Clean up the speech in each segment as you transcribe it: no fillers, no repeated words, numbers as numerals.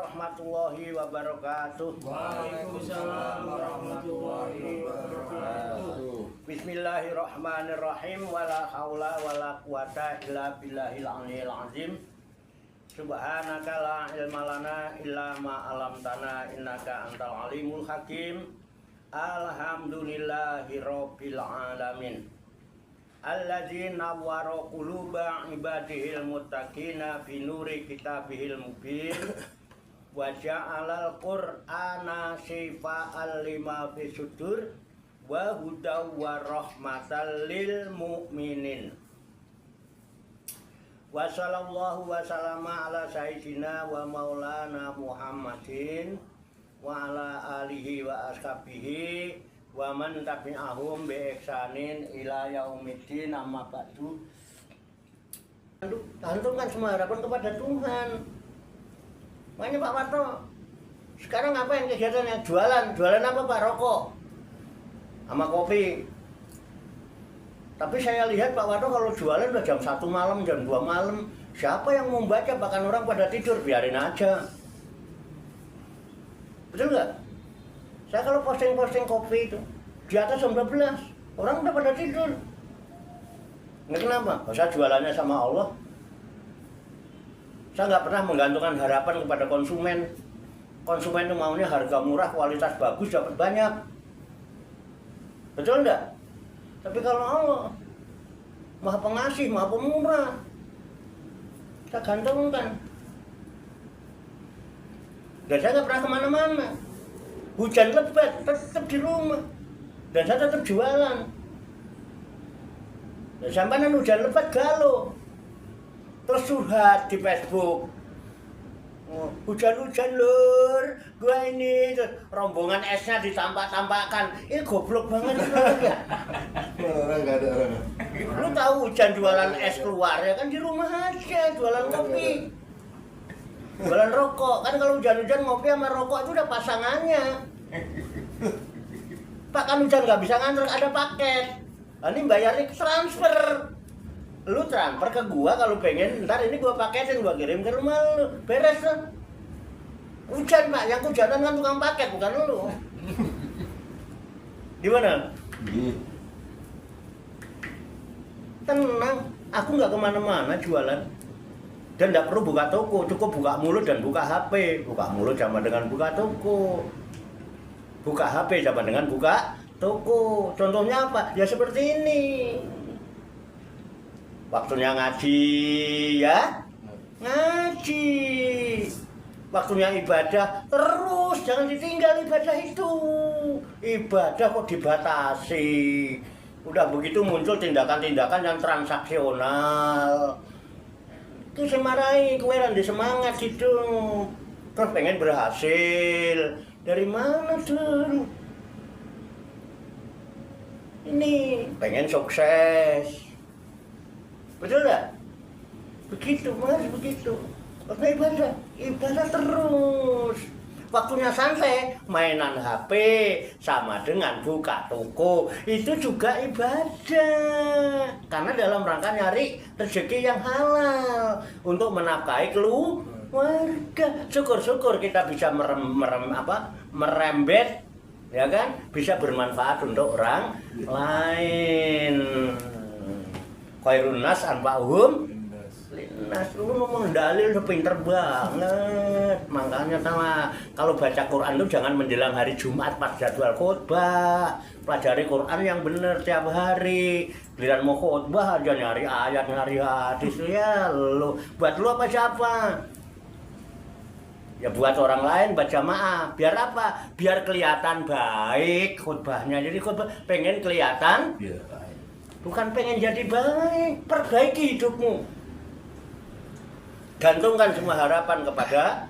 warahmatullahi wabarakatuh. Waalaikumsalam warahmatullahi wabarakatuh. Bismillahirrahmanirrahim. Wala haula wala quwata illa billahil aliyil azim. Subhanaka la ilma lana illa ma 'allamtana innaka antal alimul hakim. Alhamdulillahi rabbil alamin. Alladzi nawwara quluba ibadihil muttaqina bi nuri kitabihil mubin wa ja'alal qur'ana shifa'an lima fi sudur wa hudaw wa rahmatan lil mu'minin. Wa sallallahu wa sallama ala sayyidina wa maulana Muhammadin wa ala alihi wa ashabihi wa man tabi'ahum bi ihsanin ila yaumiddin, amma ba'du. Gantungkan semua harapan kepada Tuhan. Makanya Pak Warto sekarang apa yang kegiatannya? Jualan apa Pak? Rokok sama kopi. Tapi saya lihat Pak Warto kalau jualan udah jam 1 malam, jam 2 malam. Siapa yang mau baca? Bahkan orang pada tidur, biarin aja. Betul nggak? Saya kalau posting kopi itu di atas jam 12, orang udah pada tidur. Nggak kenapa? Saya jualannya sama Allah. Saya nggak pernah menggantungkan harapan kepada konsumen. Konsumen itu maunya harga murah, kualitas bagus, dapat banyak. Betul nggak? Tapi kalau Allah Maha Pengasih, Maha Pemurah, kita gantungkan. Dan saya nggak pernah kemana-mana. Hujan lebat, tetap di rumah. Dan saya tetap jualan. Dan sampai hujan lebat galau. Terus curhat di Facebook. Oh, hujan-hujan lur, gua ini terus rombongan esnya ditampak-tampakkan. Ini goblok banget itu ya. Orang nggak ada orang. Lu tahu hujan jualan es keluar ya kan di rumah aja jualan kopi. Jualan rokok, kan kalau hujan-hujan ngopi sama rokok itu udah pasangannya. Pak, kan hujan nggak bisa nganter, ada paket. Nah, ini bayarnya transfer. Lu transfer ke gua kalau pengen, ntar ini gua paketin, gua kirim ke rumah lu. Beres tuh. Hujan Pak, yang hujanan kan tukang paket, bukan lu. Gimana? Tenang, aku nggak kemana-mana jualan. Dan tidak perlu buka toko, cukup buka mulut dan buka HP. Buka mulut sama dengan buka toko. Buka HP sama dengan buka toko. Contohnya apa? Ya seperti ini. Waktunya ngaji ya, ngaji. Waktunya ibadah, terus jangan ditinggal ibadah itu. Ibadah kok dibatasi. Udah begitu muncul tindakan-tindakan yang transaksional. Itu saya marahi, keweran di semangat gitu. Terus pengen berhasil. Dari mana tuh? Ini pengen sukses. Betul gak? Begitu mas, begitu. Waktu ibadah terus. Waktunya santai, mainan HP sama dengan buka toko itu juga ibadah. Karena dalam rangka nyari rezeki yang halal untuk menafkahi keluarga. Syukur-syukur kita bisa merembet, ya kan? Bisa bermanfaat untuk orang lain. Khairun nas anfa'uhum linnas. Lu ngomong dalil udah pinter banget. Makanya sama kalau baca Quran tuh jangan menjelang hari Jumat pas jadwal khutbah. Pelajari Quran yang bener tiap hari. Giliran mau khutbah aja nyari ayat, nyari hadis. Ya lu, buat lu apa siapa? Ya buat orang lain, buat jamaah. Biar apa? Biar kelihatan baik khutbahnya. Jadi khutbah pengen kelihatan bukan pengen jadi baik, perbaiki hidupmu. Gantungkan semua harapan kepada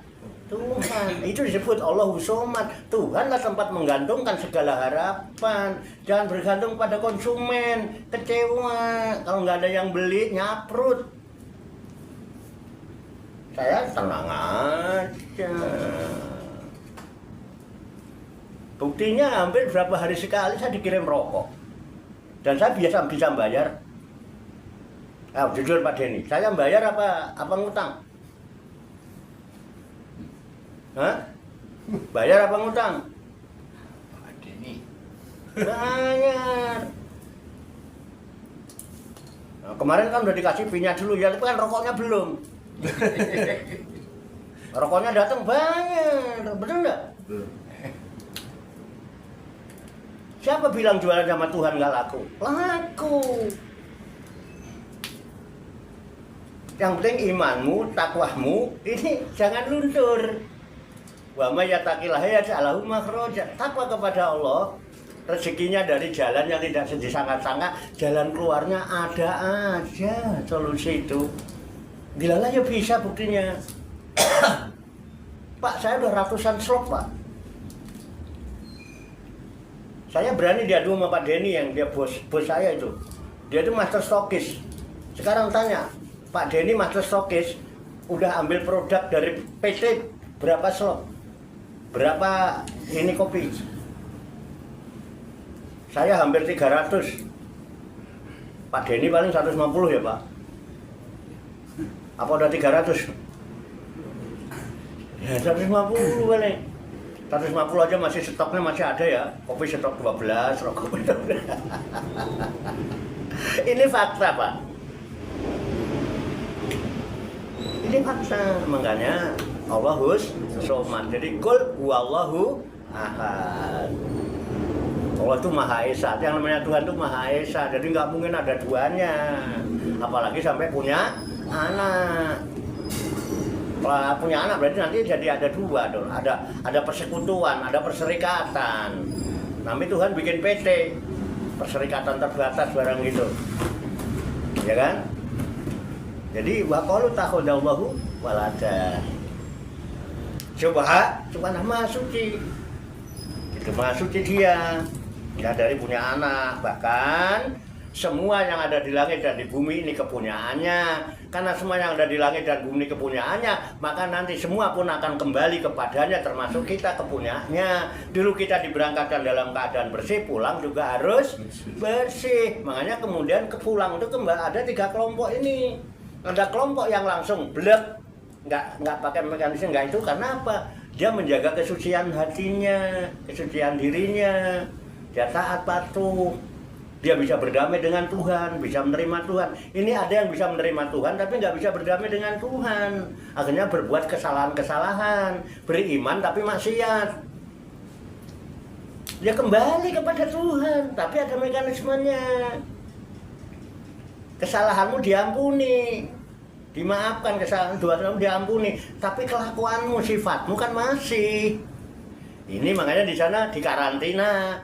Tuhan. Itu disebut Allahu Somad. Tuhanlah tempat menggantungkan segala harapan. Jangan bergantung pada konsumen, kecewa. Kalau nggak ada yang beli, nyaprut. Saya tenang aja. Buktinya hampir berapa hari sekali saya dikirim rokok. Dan saya biasa bisa bayar. Jujur Pak Denny, saya bayar apa ngutang? Hah? Bayar apa ngutang? Pak Denny. Bayar. Nah, kemarin kan udah dikasih pinnya dulu ya, tapi kan rokoknya belum. Rokoknya datang bayar, betul nggak? Betul. Siapa bilang jualan sama Tuhan nggak laku? Laku. Yang penting imanmu, takwamu, ini jangan luntur. Wa may yattaqillah yaj'alhu makhraja. Takwa kepada Allah, rezekinya dari jalan yang tidak disangka-sangka, jalan keluarnya ada aja solusi itu. Dilalah ya bisa buktinya. Pak, saya udah ratusan slot, Pak. Saya berani diadu sama Pak Denny yang dia bos saya itu. Dia itu master stokis. Sekarang tanya, Pak Denny master stokis udah ambil produk dari PT berapa slot? Berapa ini kopi? Saya hampir 300. Pak Denny paling 150 ya, Pak? Apa udah 300? Ya 150 paling. 150 aja masih stoknya masih ada ya. Kopi stok 12, rokok 12. Ini fakta, Pak. Ini fakta. Makanya Allahus Somad. Jadi kul huwallahu ahad. Allah itu Maha Esa. Yang namanya Tuhan itu Maha Esa. Jadi nggak mungkin ada duanya. Apalagi sampai punya anak. Kalau punya anak berarti nanti jadi ada dua dong. Ada persekutuan, ada perserikatan. Namanya Tuhan bikin PT, perserikatan terbatas barang gitu. Ya kan? Jadi wa qalu takhadallahu walada. Subhanahu Maha Suci. Itu Maha Suci dia. Nggak dari punya anak, bahkan semua yang ada di langit dan di bumi ini kepunyaannya. Karena semua yang ada di langit dan bumi ini kepunyaannya, maka nanti semua pun akan kembali kepadanya, termasuk kita kepunyaannya. Dulu kita diberangkatkan dalam keadaan bersih, pulang juga harus bersih. Makanya kemudian pulang itu kembali ada 3 kelompok ini. Ada kelompok yang langsung blek, nggak pakai mekanisme, nggak itu karena apa? Dia menjaga kesucian hatinya, kesucian dirinya, dia taat patuh. Dia bisa berdamai dengan Tuhan, bisa menerima Tuhan. Ini ada yang bisa menerima Tuhan, tapi nggak bisa berdamai dengan Tuhan. Akhirnya berbuat kesalahan-kesalahan, beriman tapi maksiat. Dia kembali kepada Tuhan, tapi ada mekanismenya. Kesalahanmu diampuni, dimaafkan, kesalahan dosamu diampuni, tapi kelakuanmu, sifatmu kan masih. Ini makanya di sana dikarantina.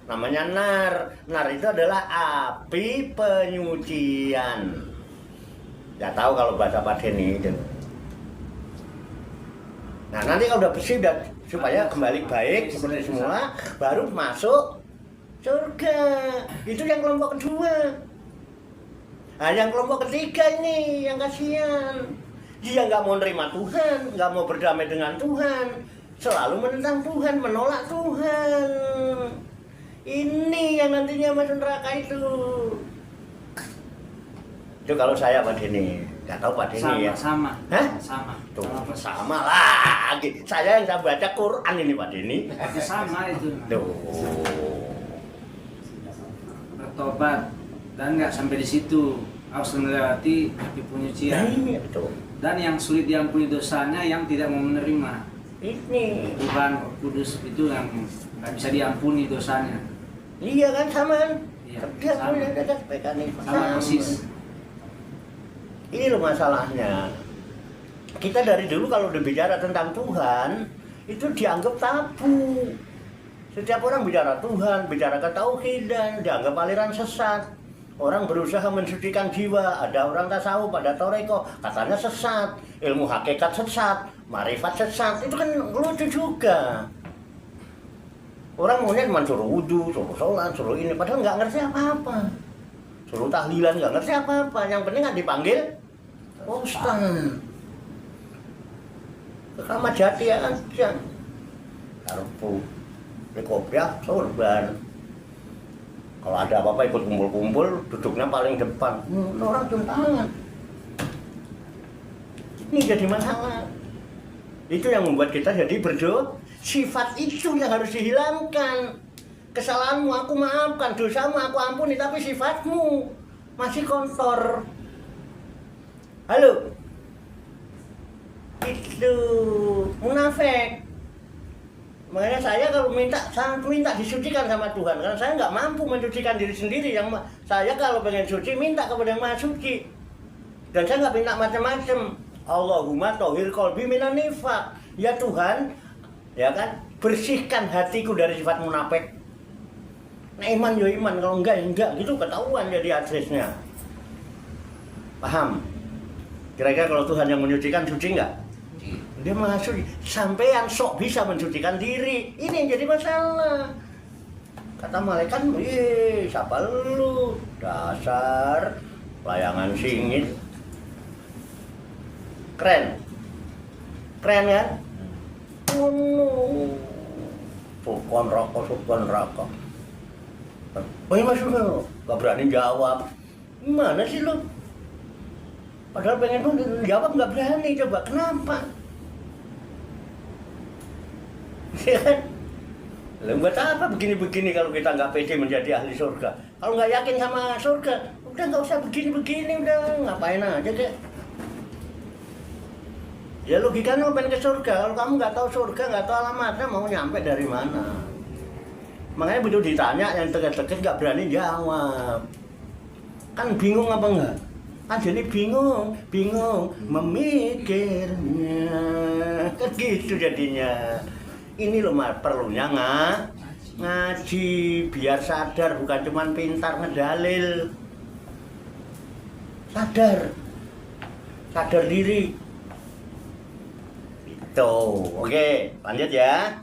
Namanya nar. Nar itu adalah api penyucian. Nggak tahu kalau bahasa Pak Denny itu. Nah nanti kalau udah bersih supaya kembali baik seperti semula, baru masuk surga. Itu yang kelompok kedua. Nah yang kelompok ketiga ini yang kasihan. Dia nggak mau nerima Tuhan, nggak mau berdamai dengan Tuhan, selalu menentang Tuhan, menolak Tuhan. Ini yang nantinya masuk neraka itu. Itu kalau saya Pak Denny, nggak tahu Pak Denny ya. Sama. Hah? Sama. Tuh, sama lagi. Saya yang baca Quran ini Pak Denny. Itu sama itu. Tuh. Bertobat dan nggak sampai di situ, harus melewati api penyucian. Iya, betul. Dan yang sulit diampuni dosanya yang tidak mau menerima. Ini. Tuhan Kudus itu yang nggak bisa diampuni dosanya. Iya kan sama. Iya, Dia sama. punya ada mekanisme. Sama persis. Ini loh masalahnya. Kita dari dulu kalau udah bicara tentang Tuhan, itu dianggap tabu. Setiap orang bicara Tuhan, bicara ketauhidan, dianggap aliran sesat. Orang berusaha mensucikan jiwa, ada orang tasawuf, ada toreko, katanya sesat. Ilmu hakikat sesat, marifat sesat, itu kan lucu juga. Orang maunya cuma suruh wudhu, suruh sholat, suruh ini, padahal nggak ngerti apa-apa. Suruh tahlilan, nggak ngerti apa-apa. Yang penting kan dipanggil Ustaz. Keramat jati aja. Karpu, kopiah, sorban. Kalau ada apa-apa ikut kumpul-kumpul, duduknya paling depan. Orang cium tangan. Ini jadi masalah. Itu yang membuat kita jadi berdosa. Sifat itu yang harus dihilangkan. Kesalahanmu aku maafkan, dosamu aku ampuni, tapi sifatmu masih kotor. Halo? Itu munafik. Makanya saya kalau minta disucikan sama Tuhan, karena saya nggak mampu mensucikan diri sendiri. Saya kalau pengen suci minta kepada Yang Maha Suci. Dan saya nggak minta macam-macam. Allahumma tohir qalbi minan nifaq. Ya Tuhan, ya kan, bersihkan hatiku dari sifat munafik. Nah, iman ya iman, kalau enggak ya enggak, gitu ketahuan jadi adresnya. Paham? Kira-kira kalau Tuhan yang menyucikan, suci enggak? Dia Maha Suci. Sampean sok bisa mensucikan diri. Ini yang jadi masalah. Kata malaikat, siapa lu? Dasar layangan singit. Keren. Keren kan? Subhan raka. Oh iya masuk lo, gak berani jawab. Gimana sih lo? Padahal pengen jawab gak berani, coba kenapa? Ya kan? Lalu buat apa begini-begini kalau kita nggak pede menjadi ahli surga? Kalau nggak yakin sama surga, udah nggak usah begini-begini, udah ngapain aja deh. Ya logikanya pengen ke surga, kalau kamu nggak tahu surga, nggak tahu alamatnya, mau nyampe dari mana? Makanya begitu ditanya yang deket-deket nggak berani jawab. Kan bingung apa enggak? Kan jadi bingung memikirnya. Kan gitu jadinya. Ini loh perlunya ngaji biar sadar, bukan cuma pintar ngedalil. Sadar diri. Oke, lanjut ya.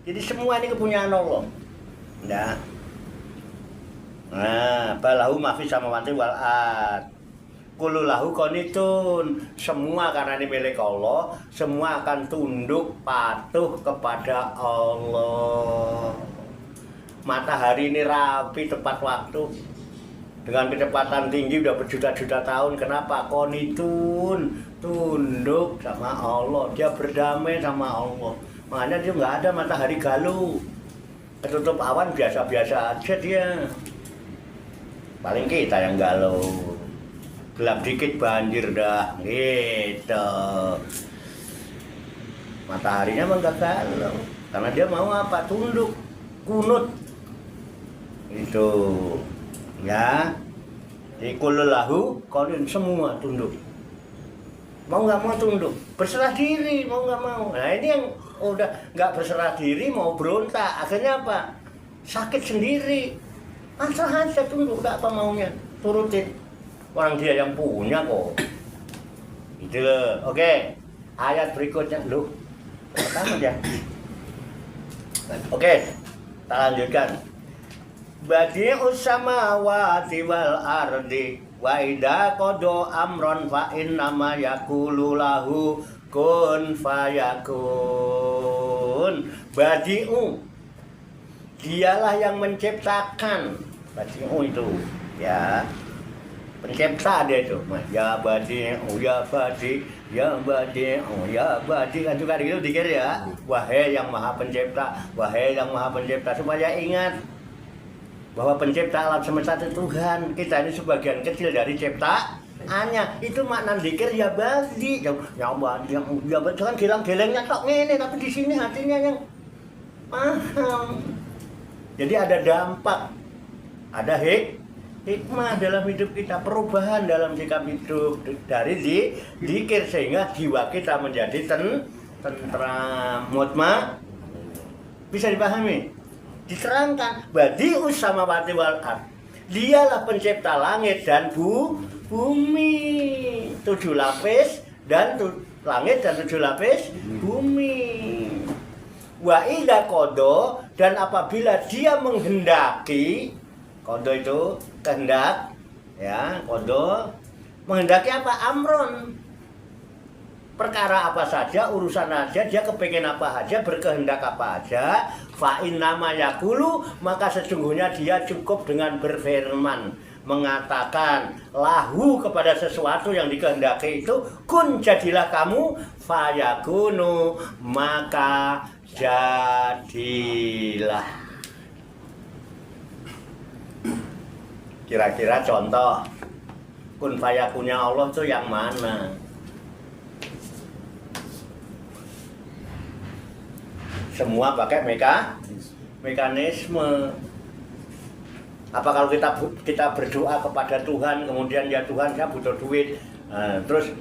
Jadi semua ini kepunyaan Allah. Ya. Nah, balahu mafis samawati wal ard. Kullu lahu qanitun. Semua karena ini milik Allah, semua akan tunduk patuh kepada Allah. Matahari ini rapi tepat waktu. Dengan kecepatan tinggi udah berjuta-juta tahun. Kenapa? Qanitun, tunduk sama Allah. Dia berdamai sama Allah. Makanya dia nggak ada matahari galuh. Ketutup awan biasa-biasa aja dia. Paling kita yang galuh. Gelap dikit banjir dah, gitu. Mataharinya emang gak galau. Karena dia mau apa? Tunduk, kunut. Itu. Ya. Di kullu lahu kalian semua tunduk. Mau nggak mau tunduk, berserah diri mau nggak mau. Nah ini yang udah nggak berserah diri mau berontak, akhirnya apa? Sakit sendiri. Pasrah aja tunduk, nggak apa maunya, turutin. Orang dia yang punya kok. Itu loh. Oke. Ayat berikutnya lu. Pertama ya. Oke. Kita lanjutkan. Badi'us samawati wal ardi wa idza qada amran fa innama yaqulu lahu kun fayakun. Badi'u, dialah yang menciptakan. Badi'u itu ya, pencipta dia itu. Ya badi'u ya badi ya badi'u ya badi, kan juga gitu dikir ya. Wahai yang maha pencipta, wahai yang maha pencipta, supaya ingat bahwa pencipta alam semesta itu Tuhan. Kita ini sebagian kecil dari ciptaannya. Itu makna zikir ya badi. Ya badi, ya badi kan gelang-gelengnya tok ngene, tapi di sini hatinya yang paham. Jadi ada dampak, ada hikmah dalam hidup kita, perubahan dalam sikap hidup dari zikir sehingga jiwa kita menjadi tentram, mutma. Bisa dipahami? Diterangkan badi'us samawati wal ard, dialah pencipta langit dan bumi, 7 lapis dan langit dan 7 lapis bumi. Wa idza qada, dan apabila dia menghendaki, qada itu kehendak ya, qada menghendaki apa? Amron, perkara apa saja, urusan aja, dia kepengen apa aja, berkehendak apa aja, fa innama yaqulu, maka sesungguhnya dia cukup dengan berfirman, mengatakan lahu kepada sesuatu yang dikehendaki itu, kun jadilah kamu, fayakunu maka jadilah. Kira-kira contoh kun fayakunnya Allah itu yang mana? Semua pakai mekanisme. Apa kalau kita berdoa kepada Tuhan, kemudian ya Tuhan saya butuh duit, terus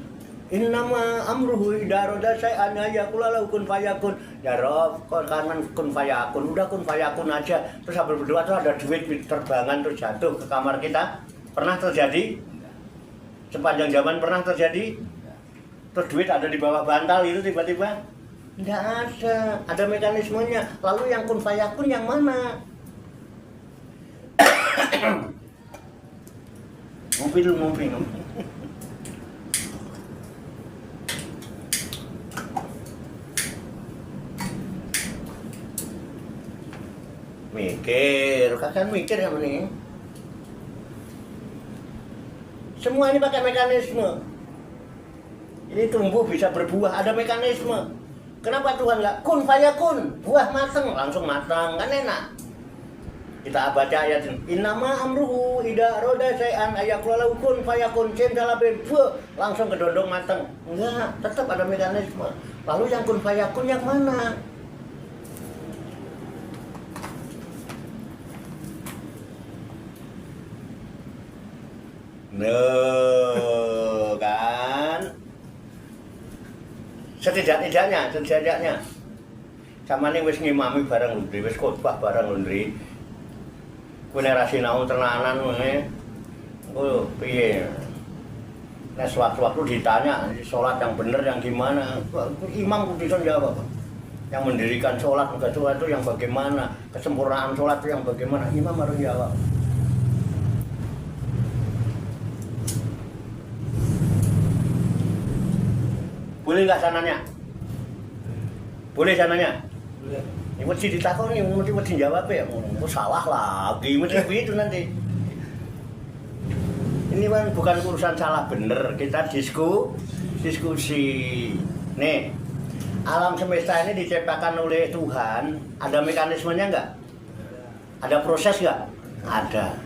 ini nama amruhu idaroda saya ya kulalau kun fayakun, ya Rob kangen kun fayakun, udah kun fayakun aja. Terus sambil berdoa tuh ada duit terbangan terus jatuh ke kamar kita. Pernah terjadi? Sepanjang zaman pernah terjadi? Terus duit ada di bawah bantal itu tiba-tiba? Tidak ada, ada mekanismenya. Lalu yang kun fayakun yang mana? Ngopi dulu, ngopi. Mikir, kakak mikir yang ini. Semua ini pakai mekanisme. Ini tumbuh bisa berbuah, ada mekanisme. Kenapa Tuhan nggak kun fayakun, buah matang, langsung matang, kan enak. Kita baca ayat ini, innama amruhu idza roda syai'an ayaqulu kun fayakun, cintalah bebe, langsung kedondong matang. Enggak, tetap ada mekanisme. Lalu yang kun fayakun yang mana? Kan? Setidak-tidaknya sama ini wis ngimami barang lundri, wis khotbah barang lundri. Kowe nek ra sinau tenanan ngene. Oh, piye? Nek sewaktu-waktu ditanya sholat yang benar yang gimana? Imam bisa jawab. Yang mendirikan sholat itu yang bagaimana? Kesempurnaan sholat itu yang bagaimana? Imam harus jawab. Boleh nggak sananya? Boleh sananya? Boleh. Ini mesti ditakoni, mesti jawab ya. Oh, salah lagi, mesti begitu nanti. Ini kan bukan urusan salah bener, kita diskusi. Nih, alam semesta ini diciptakan oleh Tuhan, ada mekanismenya nggak? Ada proses nggak? Ada.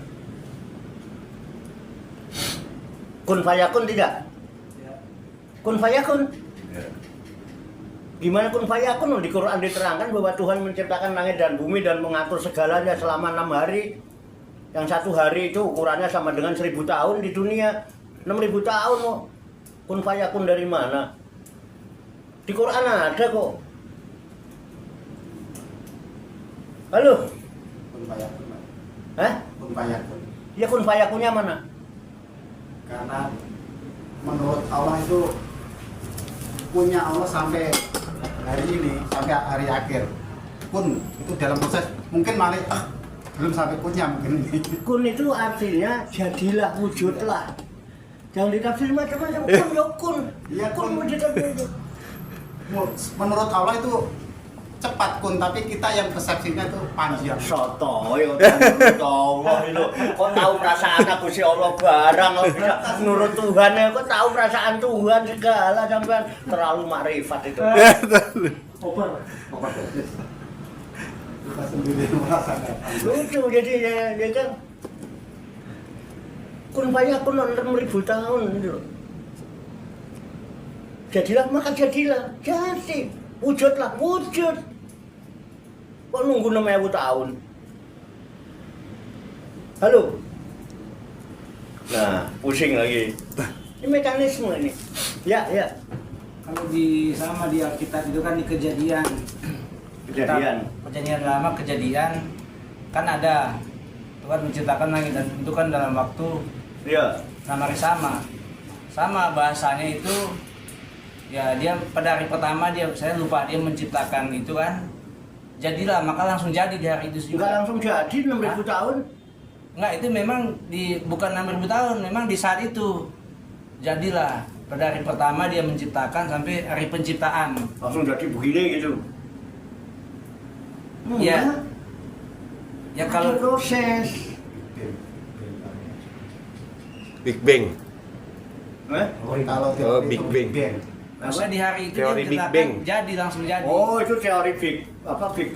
Kun fayakun tidak? Kun fayakun. Gimana kun fayakun? Di Quran diterangkan bahwa Tuhan menciptakan langit dan bumi dan mengatur segalanya selama 6 hari. Yang 1 hari itu ukurannya sama dengan 1000 tahun di dunia. 6000 tahun kok. Kun fayakun dari mana? Di Quran ada kok. Halo? Kun fayakun. Hah? Kun fayakun. Ya kun fayakunnya mana? Karena menurut Allah itu punya Allah sampai hari ini, sampai hari akhir. Kun itu dalam proses mungkin malah belum sampai kunnya mungkin. Kun itu artinya jadilah, wujudlah. Jangan ditafsir macam-macam. Kun ya kun. Iya, Kun kun. wujud. Menurut Allah itu cepat kun, tapi kita yang persepsinya itu panjang. Sotoy, Allah itu. Kok tahu perasaan aku si Allah barang, kok bisa nurut Tuhan ya? Kok tahu perasaan Tuhan segala sampai terlalu makrifat itu. Over. Kita sendiri merasakan. Lucu jadi ya kan. Kun fayakun 6000 tahun itu. Jadilah maka jadilah, jadi wujudlah, wujud. Kok nunggu 6000 tahun? Halo? Nah, pusing lagi. Ini mekanisme ini. Ya. Kalau sama di Alkitab itu kan di Kejadian. Perjanjian lama, Kejadian kan ada Tuhan menciptakan langit dan itu kan dalam waktu sama bahasanya itu ya. Dia pada hari pertama saya lupa dia menciptakan itu kan, jadilah maka langsung jadi di hari itu juga. Enggak langsung jadi 6000 tahun. Enggak, itu memang bukan 6000 tahun, memang di saat itu jadilah. pada hari pertama dia menciptakan sampai hari penciptaan. Langsung jadi begini gitu. Ya. Ya Ada kalau proses. Big Bang. Kalau Oh, teori Big itu Bang. maksudnya di hari itu Teori dia Big menciptakan Bang. jadi langsung jadi. Oh, itu teori Big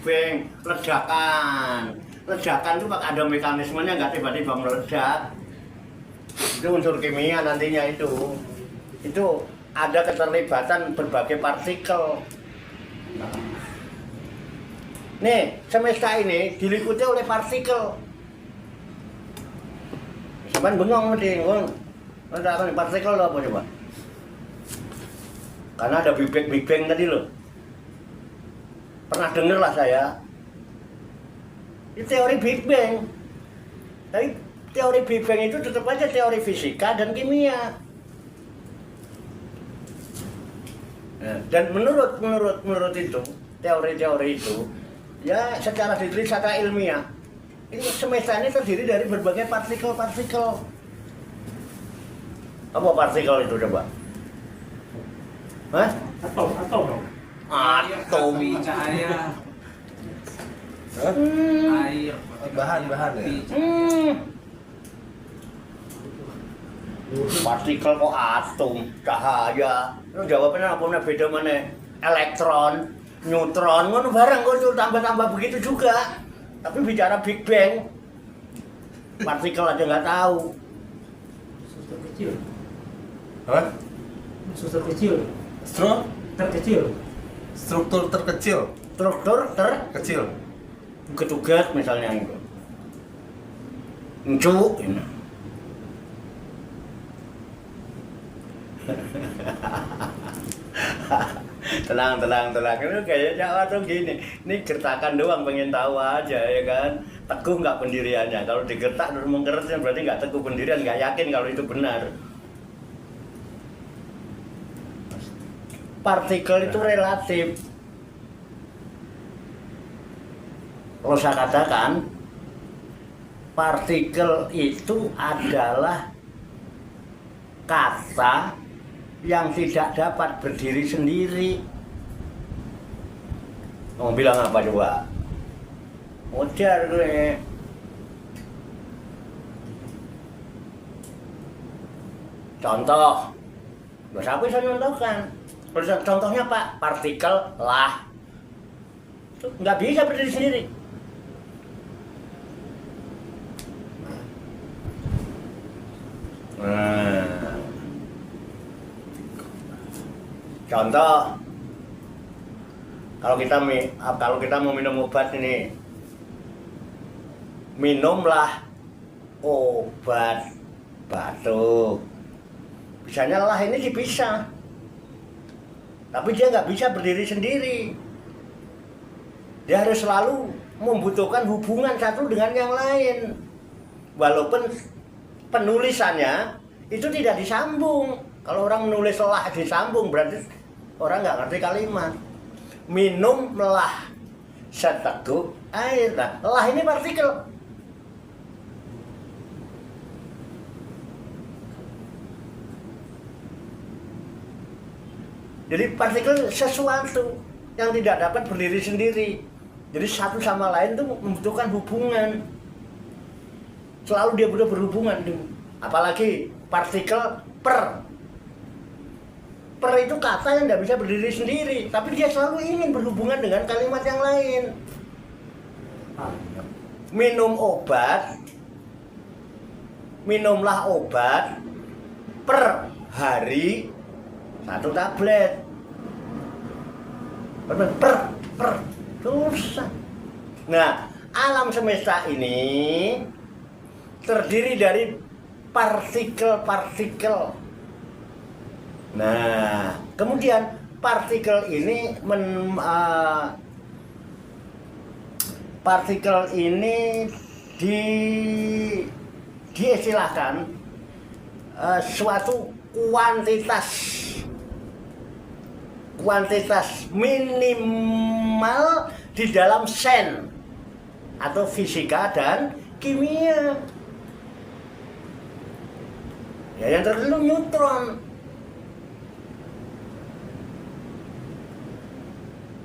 Bang, ledakan. Ledakan itu ada mekanismenya, nggak tiba-tiba meledak. Itu unsur kimia nantinya itu. Itu ada keterlibatan berbagai partikel. Nih, semesta ini diliputi oleh partikel. Cuman bengong mesti, ada partikel apa coba? Karena ada Big Bang tadi loh. Pernah denger lah saya. Itu teori Big Bang. Tapi teori Big Bang itu tetap aja teori fisika dan kimia. Nah, dan menurut itu, teori-teori itu, ya secara diteliti, secara ilmiah, itu semesta ini terdiri dari berbagai partikel-partikel. Apa partikel itu coba? Hah? Atom dong. Atom. Api, cahaya, air, Bahan-bahan ya? Partikel kok atom, cahaya. Lu jawabannya apa beda mana? Elektron, neutron, ngono barang kok tambah-tambah begitu juga. Tapi bicara Big Bang, partikel aja nggak tahu. Suster kecil. Hah? Suster kecil. Terkecil. Struktur terkecil. Struktur Kecil. ketugas misalnya itu. Encu, ini. tenang. Ini kayaknya Jawa tuh gini. Ini gertakan doang pengen tahu aja ya kan. Teguh nggak pendiriannya. Kalau digertak terus mengkeretnya berarti nggak teguh pendirian, nggak yakin kalau itu benar. Partikel itu relatif. Kalau saya katakan, partikel itu adalah kata yang tidak dapat berdiri sendiri. Mau bilang apa coba? Ujar gue. Contoh, bahasa apa bisa nyontohkan? Contohnya Pak, partikel lah. Itu nggak bisa berdiri sendiri. Contoh, kalau kita mau minum obat ini, minumlah obat batuk. Bisanya lah ini dipisah, tapi dia nggak bisa berdiri sendiri. Dia harus selalu membutuhkan hubungan satu dengan yang lain, walaupun penulisannya itu tidak disambung. Kalau orang menulis lah disambung berarti orang nggak ngerti kalimat. Minumlah seteguk air. Nah, lah ini partikel. Jadi partikel sesuatu yang tidak dapat berdiri sendiri. Jadi satu sama lain itu membutuhkan hubungan. Selalu dia butuh berhubungan. Apalagi partikel per. Per itu kata yang tidak bisa berdiri sendiri, tapi dia selalu ingin berhubungan dengan kalimat yang lain. Minum obat, minumlah obat per hari 1 tablet. Per, susah. Nah, alam semesta ini terdiri dari partikel-partikel. Nah, kemudian partikel ini diistilahkan suatu kuantitas minimal di dalam sen atau fisika dan kimia. Ya, yang tertentu neutron.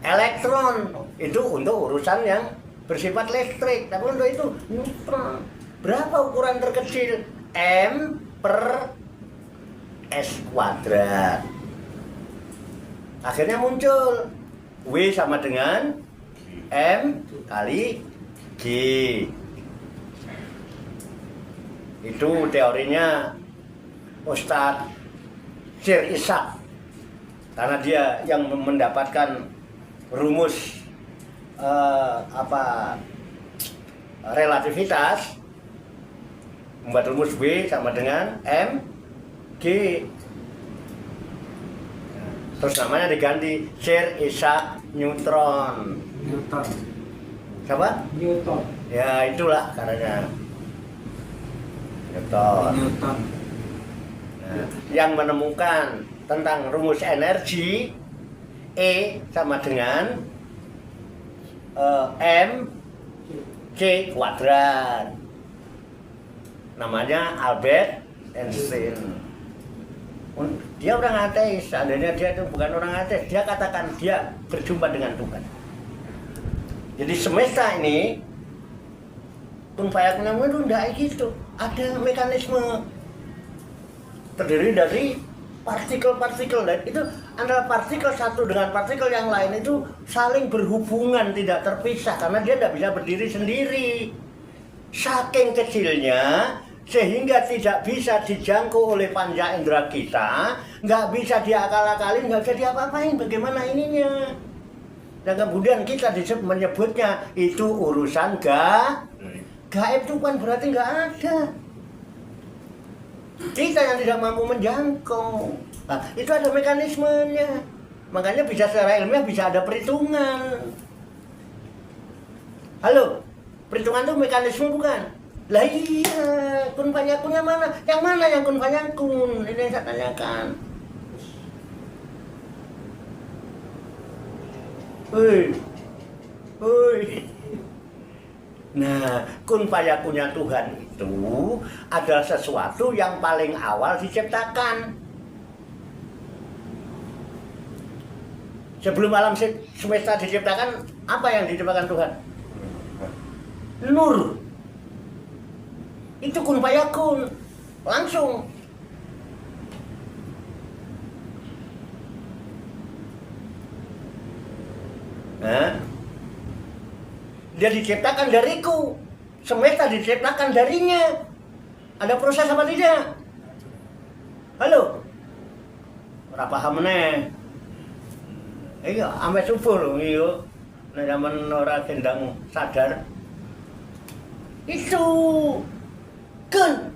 elektron itu untuk urusan yang bersifat listrik, tapi untuk itu neutron. Berapa ukuran terkecil? M per S kuadrat. Akhirnya muncul W sama dengan M kali G. Itu teorinya Ustadz Sir Ishak, karena dia yang mendapatkan rumus relativitas, membuat rumus W sama dengan M G. Terus namanya diganti Sir Ishak Newton. Newton. Siapa? Newton. Ya itulah karena Newton. Newton. Nah, yang menemukan tentang rumus energi E sama dengan M C kuadrat. Namanya Albert Einstein. Dia orang ateis, seandainya dia itu bukan orang ateis, dia katakan dia berjumpa dengan Tuhan. Jadi semesta ini kun fayakun itu tidak gitu. Ada mekanisme terdiri dari partikel-partikel, dan itu antara partikel satu dengan partikel yang lain itu saling berhubungan, tidak terpisah, karena dia tidak bisa berdiri sendiri. Saking kecilnya sehingga tidak bisa dijangkau oleh panca indera kita, nggak bisa diakal-akalin, nggak bisa diapa-apain. Bagaimana ininya? Dan kemudian kita menyebutnya itu urusan gaib itu kan berarti nggak ada. Kita yang tidak mampu menjangkau. Nah, itu ada mekanismenya. Makanya bisa secara ilmiah bisa ada perhitungan. Halo, perhitungan itu mekanisme bukan? Lah iya, kun fayakunnya mana? Yang mana yang kun fayakun? Ini yang saya tanyakan. Hoi. Nah, kun fayakunnya Tuhan itu adalah sesuatu yang paling awal diciptakan. Sebelum alam semesta diciptakan, apa yang diciptakan Tuhan? Nur. Itu kun fayakun. Langsung. Nah, dia diciptakan dariku, semesta diciptakan darinya. Ada proses apa tidak? Halo? Ora paham meneh. Iya, sampai subuh lho iya. Nek sampean ora gendang sadar. Itu kan.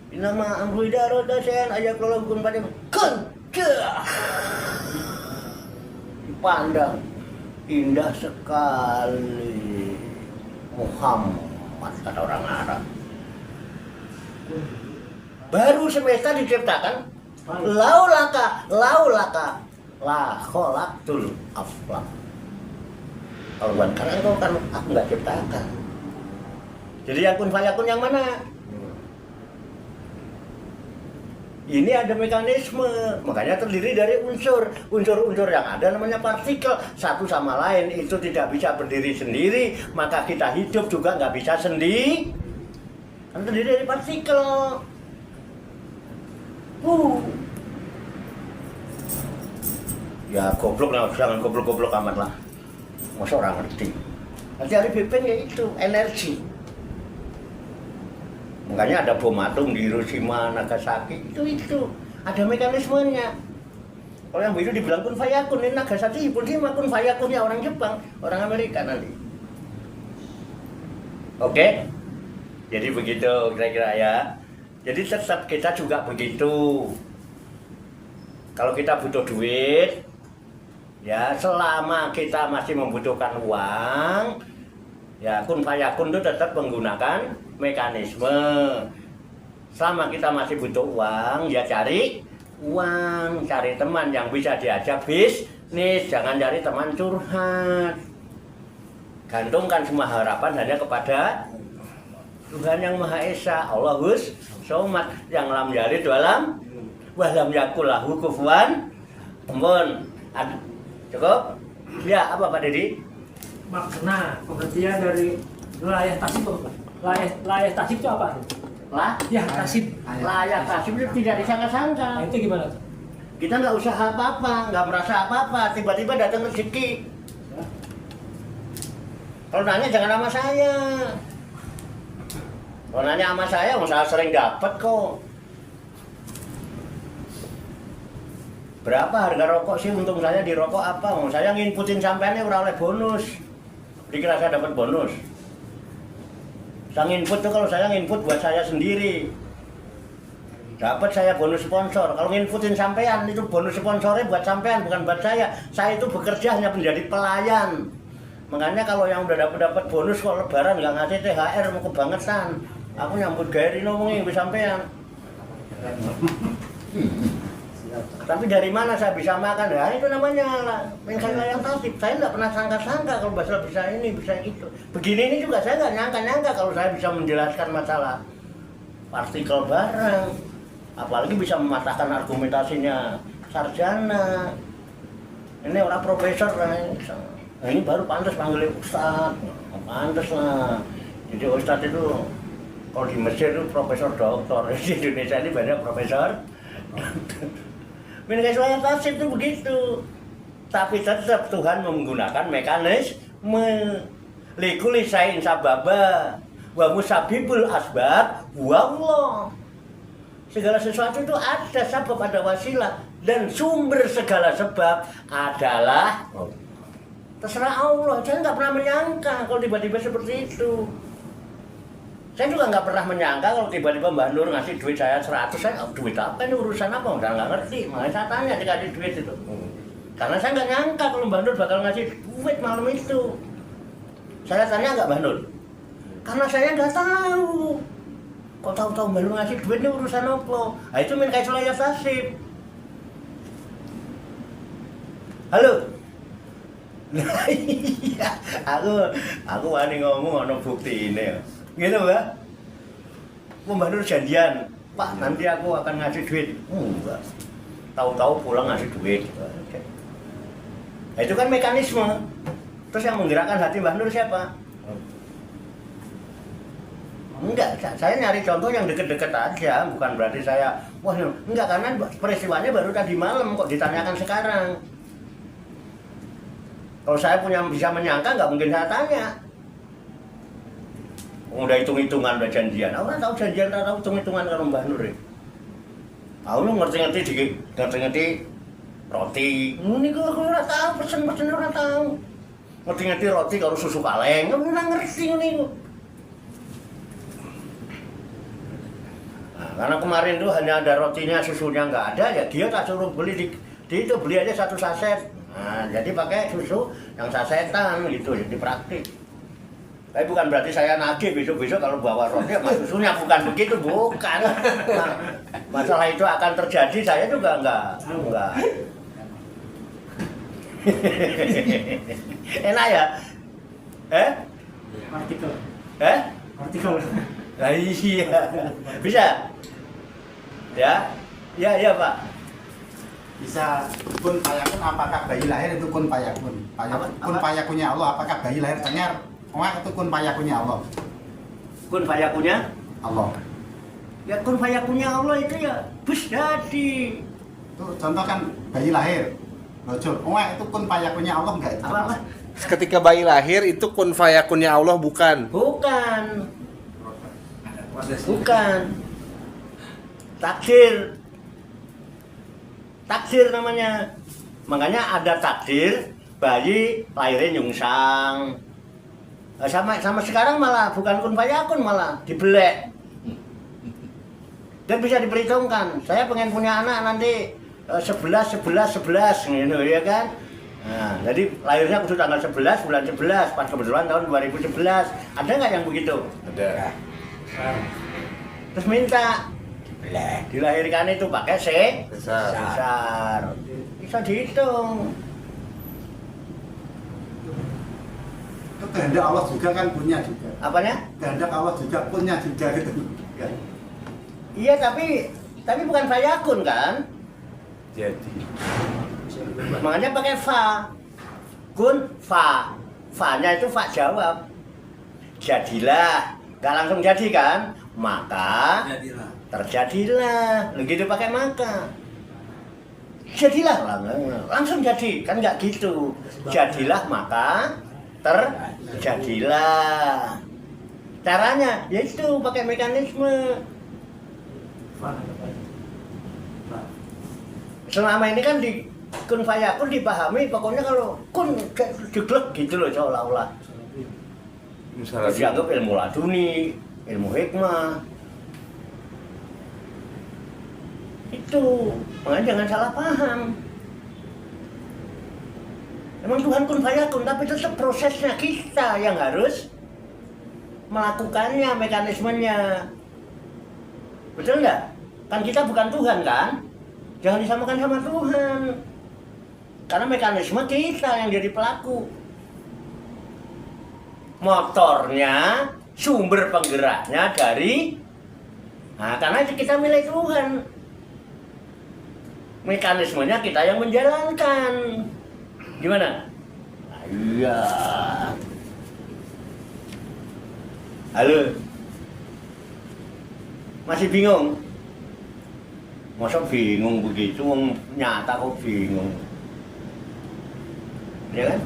Ini nama amru idaro dasen aja kalau kun pada kan. Pandang indah sekali Muhammad, kata orang Arab. Baru semesta diciptakan. Laulaka la kholaqtul aflaq. Kalau bukan karena engkau kan aku nggak ciptakan. Jadi yang kun fayakun yang mana? Ini ada mekanisme, makanya terdiri dari unsur-unsur yang ada namanya partikel. Satu sama lain itu tidak bisa berdiri sendiri, maka kita hidup juga nggak bisa sendiri. Karena terdiri dari partikel. Ya goblok lah, jangan goblok-goblok amat lah. Masa orang ngerti. Nanti hari Bipin ya itu, energi. Makanya ada bom atom di Hiroshima, Nagasaki, itu ada mekanismenya. Kalau yang biru dibilang kun fayakun, ini Nagasaki, Hiroshima kun fayakunnya orang Jepang, orang Amerika nanti. Oke? Jadi begitu kira-kira ya. Jadi tetap kita juga begitu. Kalau kita butuh duit, ya selama kita masih membutuhkan uang, ya kun fayakun itu tetap menggunakan mekanisme. Selama kita masih butuh uang, ya cari uang, cari teman yang bisa diajak bisnis, jangan cari teman curhat. Gantungkan semua harapan hanya kepada Tuhan yang Maha Esa, Allahus Somad, yang lam yalid walam yakul lahu kufuwan ahad. Cukup? Ya, apa Pak Dedi? Makna pengertian dari layah tasib apa? Layah tasib itu apa? Lah, Ya tasib. layak tasib itu tidak disangka-sangka. Nah, itu gimana? Kita nggak usaha apa-apa, nggak merasa apa-apa, tiba-tiba datang rezeki. Kalau nanya jangan sama saya. Kalau nanya sama saya sering dapat kok. Berapa harga rokok sih untung saya di rokok apa? Saya nginputin sampeannya ora oleh bonus. Dikira saya dapat bonus. Saya nginput tuh kalau saya nginput buat saya sendiri. Dapat saya bonus sponsor. Kalau nginputin sampean itu bonus sponsornya buat sampean bukan buat saya. Saya itu bekerja hanya menjadi pelayan. Makanya kalau yang udah dapat bonus kok lebaran nggak ngasih THR mau kebangetan. Aku nyambut gairi ngomongin ke sampean. Tapi dari mana saya bisa makan? Ya itu namanya lah. Yang tasib. Saya nggak pernah sangka-sangka kalau bisa ini, bisa itu. Begini ini juga saya nggak nyangka-nyangka kalau saya bisa menjelaskan masalah partikel barang. Apalagi bisa mematahkan argumentasinya sarjana. Ini orang profesor lah. Nah, ini baru pantas panggil Ustadz. Pantas lah. Jadi Ustadz itu kalau di Mesir itu profesor doktor. Di Indonesia ini banyak profesor. Mekanisme tasib itu begitu. Tapi tetap Tuhan menggunakan mekanisme likuli sain sababa wa musabibul asbab wa Allah. Segala sesuatu itu ada sebab, ada wasilah, dan sumber segala sebab adalah terserah Allah. Saya nggak pernah menyangka kalau tiba-tiba seperti itu. Saya juga nggak pernah menyangka kalau tiba-tiba Mbak Nur ngasih duit saya 100, saya duit apa ini, urusan apa, udah nggak ngerti. Makanya saya tanya dikasih duit itu. Karena saya nggak nyangka kalau Mbak Nur bakal ngasih duit malam itu. Saya tanya nggak Mbak Nur? Karena saya nggak tahu. Kok tahu-tahu Mbak Nur ngasih duit ini urusan apa? Nah itu min kaisul layah tasib. Halo? Nah iya, aku wani ngomong ada bukti ini. Gitu Mbak? Mbak Nur janjian, Pak nanti aku akan ngasih duit. Enggak. Tahu-tahu pulang ngasih duit. Nah, itu kan mekanisme. Terus yang menggerakkan hati Mbak Nur siapa? Enggak, saya nyari contoh yang deket-deket aja. Bukan berarti saya, wah enggak, karena peristiwanya baru tadi malam kok ditanyakan sekarang. Kalau saya bisa menyangka nggak mungkin saya tanya. Udah hitung-hitungan, udah janjian. Aku tahu janjian, tahu hitung-hitungan kalau Mbak Nur. Aku lu ngerti-ngerti roti. Ini aku nggak tahu, pesen nggak tahu. Ngerti-ngerti roti kalau susu kaleng, aku nggak ngerti ini. Nah, karena kemarin tuh hanya ada rotinya, susunya nggak ada, ya dia tak suruh beli itu beli aja 1 saset. Nah, jadi pakai susu yang sasetan gitu, jadi praktik. Tapi bukan berarti saya nagih besok-besok kalau bawa roti sama susunya, bukan begitu, bukan. Nah, masalah itu akan terjadi, saya juga enggak. Enak ya? Artikel. Artikel. Nah, iya. Bisa? Ya? Ya Pak. Bisa kun fayakun, apakah bayi lahir itu kun fayakun? Kun fayakunnya Allah, apakah bayi lahir cengar? Itu kun fayakunnya Allah. Kun fayakunnya Allah. Ya kun fayakunnya Allah itu ya bus jadi. Itu contoh kan bayi lahir. Rojul. Itu kun fayakunnya Allah enggak itu? Apa? Ketika bayi lahir itu kun fayakunnya Allah bukan. Bukan. Takdir namanya. Makanya ada takdir bayi lahirnya nyungsang. Sama sekarang malah bukan kun fayakun, malah dibelek. Dan bisa diperhitungkan. Saya pengen punya anak nanti 11 gitu ya kan. Nah, jadi lahirnya kudu tanggal 11 bulan 11 pas kebetulan tahun 2011. Ada nggak yang begitu? Ada. Terus minta dilahirkan itu pakai Besar. bisa dihitung. Itu kehendak Allah juga kan punya juga. Apanya? Kehendak Allah juga punya juga gitu. Iya tapi bukan fayakun kan? Jadi. Makanya pakai fa. kun fa. Fa-nya itu fa jawab. Jadilah. Nggak langsung jadi kan? Maka Jadilah. terjadilah. Begitu pakai maka. Jadilah langsung jadi. Kan nggak gitu. Jadilah maka terjadilah. Caranya yaitu pakai mekanisme. Selama ini kan di kun fayakun dipahami pokoknya kalau kun jeglek gitu loh seolah-olah. Misalnya Dianggap ilmu laduni, ilmu hikmah. Itu, makanya jangan salah paham. Emang Tuhan kun fayakun, tapi tetap prosesnya kita yang harus melakukannya, mekanismenya. Betul nggak? Kan kita bukan Tuhan kan? Jangan disamakan sama Tuhan. Karena mekanisme kita yang jadi pelaku. Motornya, sumber penggeraknya dari... Nah, karena kita milik Tuhan. Mekanismenya kita yang menjalankan. Gimana? Nah, iya. Halo? Masih bingung? Masa bingung begitu, nyata kok bingung. Ya kan?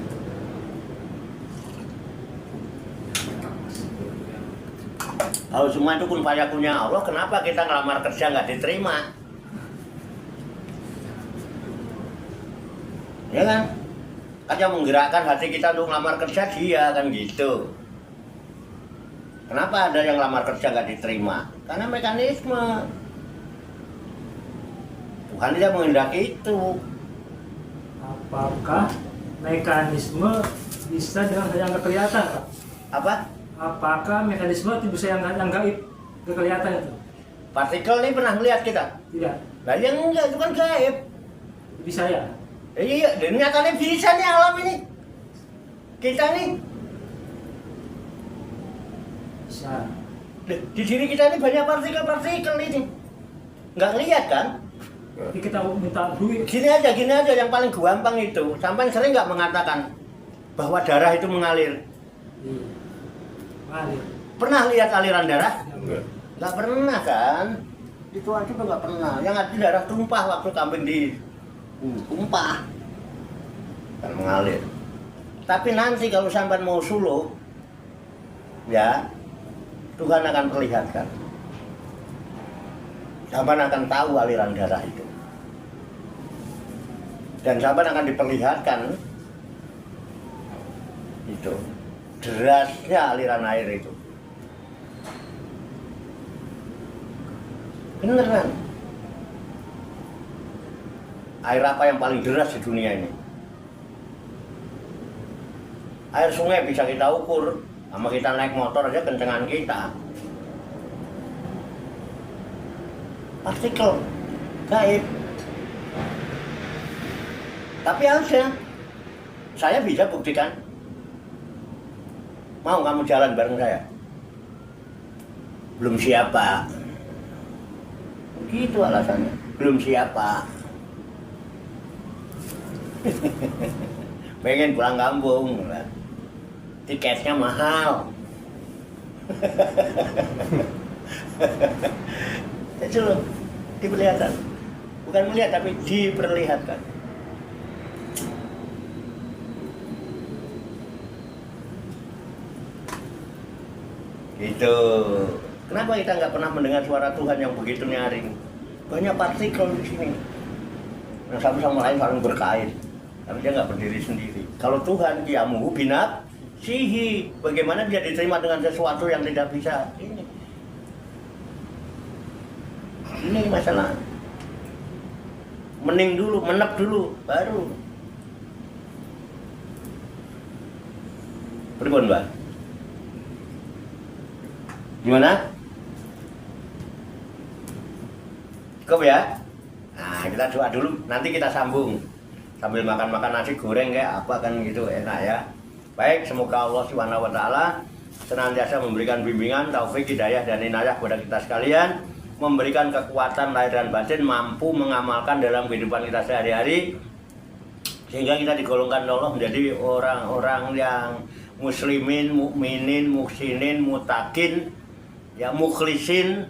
Kalau semua itu kun fayakunnya Allah, kenapa kita ngelamar kerja nggak diterima? Ya kan? Kan yang menggerakkan hati kita untuk ngelamar kerja dia, kan gitu. Kenapa ada yang ngelamar kerja nggak diterima? Karena mekanisme. Tuhan tidak menghendaki itu. Apakah mekanisme bisa dengan yang nggak kelihatan, Pak? Apa? Apakah mekanisme itu bisa yang gaib, nggak kelihatan itu? Partikel ini pernah melihat kita? Tidak. Nah yang enggak, itu kan gaib. Bisa ya? Iya, dan nyatanya bisa nih alam ini. Kita nih, Bisa. di diri kita ini banyak partikel-partikel ini. Nggak lihat kan? Tapi kita minta duit. Gini aja yang paling gampang itu. Sampai sering nggak mengatakan bahwa darah itu mengalir. Iya. Ngalir. Pernah lihat aliran darah? Enggak. Nggak pernah kan? Itu aja juga nggak pernah. Yang ada darah tumpah waktu kambing di tumpah dan mengalir. Tapi nanti kalau sampai mau suluk, ya Tuhan akan perlihatkan. Sampai akan tahu aliran darah itu. Dan sampai akan diperlihatkan itu derasnya aliran air itu. Beneran. Air apa yang paling deras di dunia ini? Air sungai bisa kita ukur, sama kita naik motor aja kencengan kita. Partikel gaib. Tapi ada. Saya bisa buktikan. Mau kamu jalan bareng saya? Belum siap, Pak. Gitu alasannya. Belum siap, Pak. Pengen pulang kampung. Tiketnya mahal. Itu loh, diperlihatkan. Bukan melihat, tapi diperlihatkan. Gitu. Kenapa kita nggak pernah mendengar suara Tuhan yang begitu nyaring? Banyak partikel di sini. Yang satu sama lain saling berkait. Tapi dia nggak berdiri sendiri. Kalau Tuhan qiyamuhu binat sihi, bagaimana dia diterima dengan sesuatu yang tidak bisa ini masalah. Mening dulu, menep dulu, baru. Pripun, Mbak? Gimana? Cukup ya? Nah, kita doa dulu, nanti kita sambung. Sambil makan-makan nasi goreng kayak apa kan gitu, enak ya. Baik, semoga Allah Subhanahu wa taala senantiasa memberikan bimbingan, taufik, hidayah dan inayah kepada kita sekalian, memberikan kekuatan lahir dan batin, mampu mengamalkan dalam kehidupan kita sehari-hari. sehingga kita digolongkan Allah menjadi orang-orang yang muslimin, mukminin, muhsinin, mutakin, ya mukhlisin,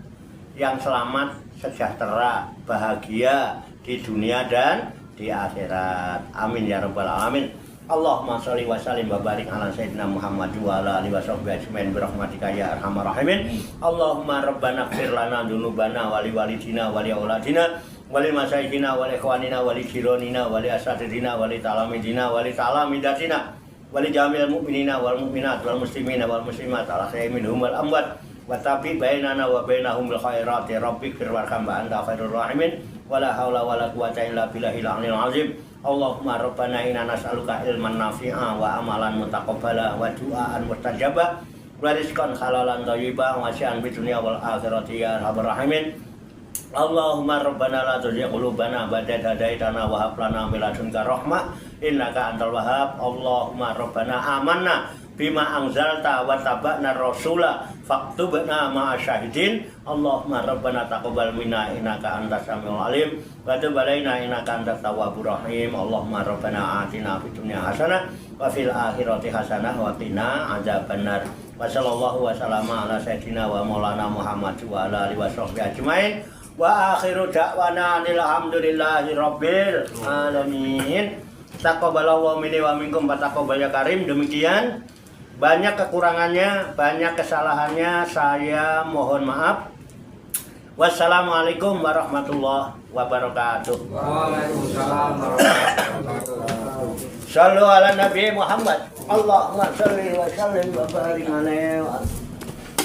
yang selamat, sejahtera, bahagia di dunia dan di akhirat. Amin ya rabbal alamin. Allahumma sholli wa sallim wa barik ala sayyidina Muhammad wa ala alihi washabbihi ajmain bi rahmatika ya arhamar rahimin. Allahumma rabbana ighfir lana dzunubana wa li walidina wa li auladina wa li masyayikhina wa li ikhwanina wa li jiranina wa li asatidina wa li talamidina wa li talamidatina wa li jami'il mu'minina wal mu'minat wal muslimina wal muslimat ala minhum wal amwat wa tabi bainana wa bainahum bil khairati rabbik fir warham wa anta khairur rahimin wala haula wala quwwata illa billahil aliyil azim. Allahumma rabbana inna nas'aluka ilman nafi'a wa amalan mutaqabbala wa du'aan mustajaba wa rizqan halalan thayyiban wa syi'an fid dunya wal akhirati ya arhamar rahimin. Allahumma rabbana la tuzigh qulubana ba'da idh hadaitana wa hab lana min ladunka rahmah innaka antal wahhab. Allahumma rabbana amanna bima anzalta wa tabana rasula faktubna ma'a syahidin. Allahumma rabbana taqabbal minna innaka antas samiul alim wa tub alaina innaka antat tawwabur rahim. Allahumma rabbana atina fid dunya hasanah wa fil akhirati hasanah wa qina adzabannar. Wa sallallahu wa sallama ala sayyidina wa maulana Muhammad wa ala alihi washabbihi ajmain. Wa akhiru da'wana alhamdulillahi rabbil alamin. Taqabbalallahu minni wa minkum wa taqabbal ya karim. Demikian, banyak kekurangannya, banyak kesalahannya, saya mohon maaf. Wassalamualaikum warahmatullahi wabarakatuh. Waalaikumsalam warahmatullahi wabarakatuh. Shallu ala Nabi Muhammad. Allahumma sholli wa sallim wa barik alaihi wa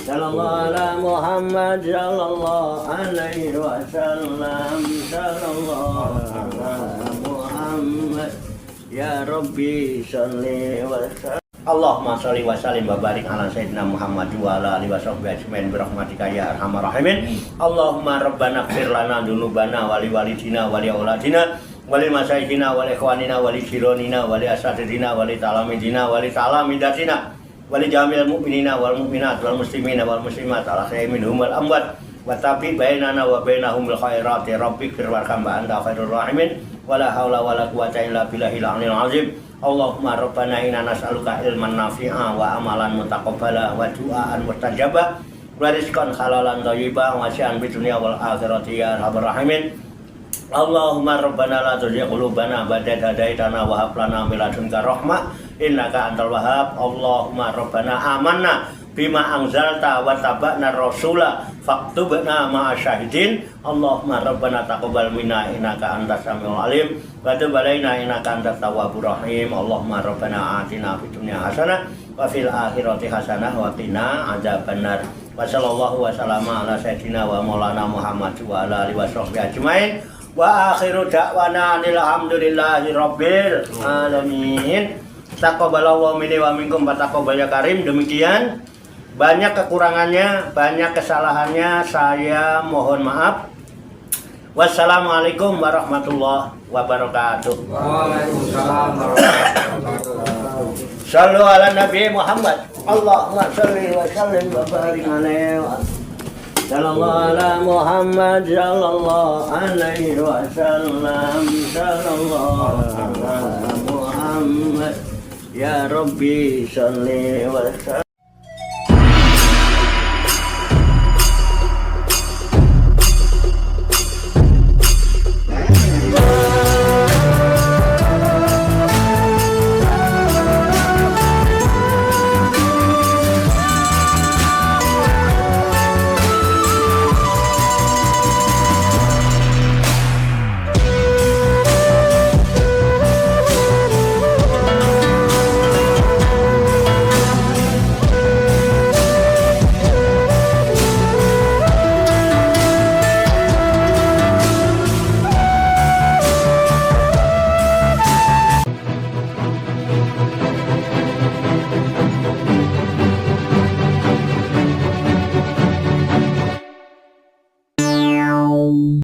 sallallahu ala Muhammad sallallahu alaihi wasallam. Sallallahu ala Muhammad ya Rabbi sholli wa sallim. Allahumma sholli wa sallim wa barik ala sayyidina Muhammad wa ala alihi washabbihi ajmain bi rahmatika ya arhamar rahimin. Allahumma rabbana ighfir lana dzunubana wa li walidina wa li auladina wa li masyayikhina wa li ikhwanina wa li jiranina wa li asatidina wa li talamidina wa li talamidatina wa li jami'il mu'minina wal mu'minat wal muslimina wal muslimat ala minhum wal amwat wa tabi bainana wa bainahum bil khairati rabbik fir warham wa anta khairur rahimin wala haula wala quwwata illa billahil aliyil azim. Allahumma rabbana inna nas'aluka ilman nafi'a wa amalan mutaqabbala wa du'aan mustajaba wa rizqan halalan thayyiban wa syi'an fid dunya wal akhirati ya arhamar rahimin. Allahumma rabbana la tuzigh qulubana ba'da idh hadaitana wa hab lana min ladunka rahmah innaka antal wahhab. Allahumma rabbana amanna bima anzalta wa tabana rasula faktubna ma'a syahidin. Allahumma rabbana taqabbal minna innaka antas samiul alim wa tub alaina innaka antat tawwabur rahim. Allahumma rabbana atina fid dunya hasanah wa fil akhirati hasanah wa qina adzabannar. Wa sallallahu wa sallama ala sayyidina wa maulana Muhammad wa ala alihi washabbihi ajmain. Wa akhiru da'wana alhamdulillahi rabbil alamin. Taqabbalallahu minni wa minkum wa taqabbal ya karim. Demikian, banyak kekurangannya, banyak kesalahannya, saya mohon maaf. Wassalamualaikum warahmatullahi wabarakatuh. Waalaikumsalam warahmatullahi wabarakatuh. Shallu ala Nabi Muhammad. Allahumma sholli wa sallim wa barik alaihi wa sallallahu ala Muhammad sallallahu alaihi wasallam. Sallallahu ala Muhammad ya Rabbi sholli wa sallim.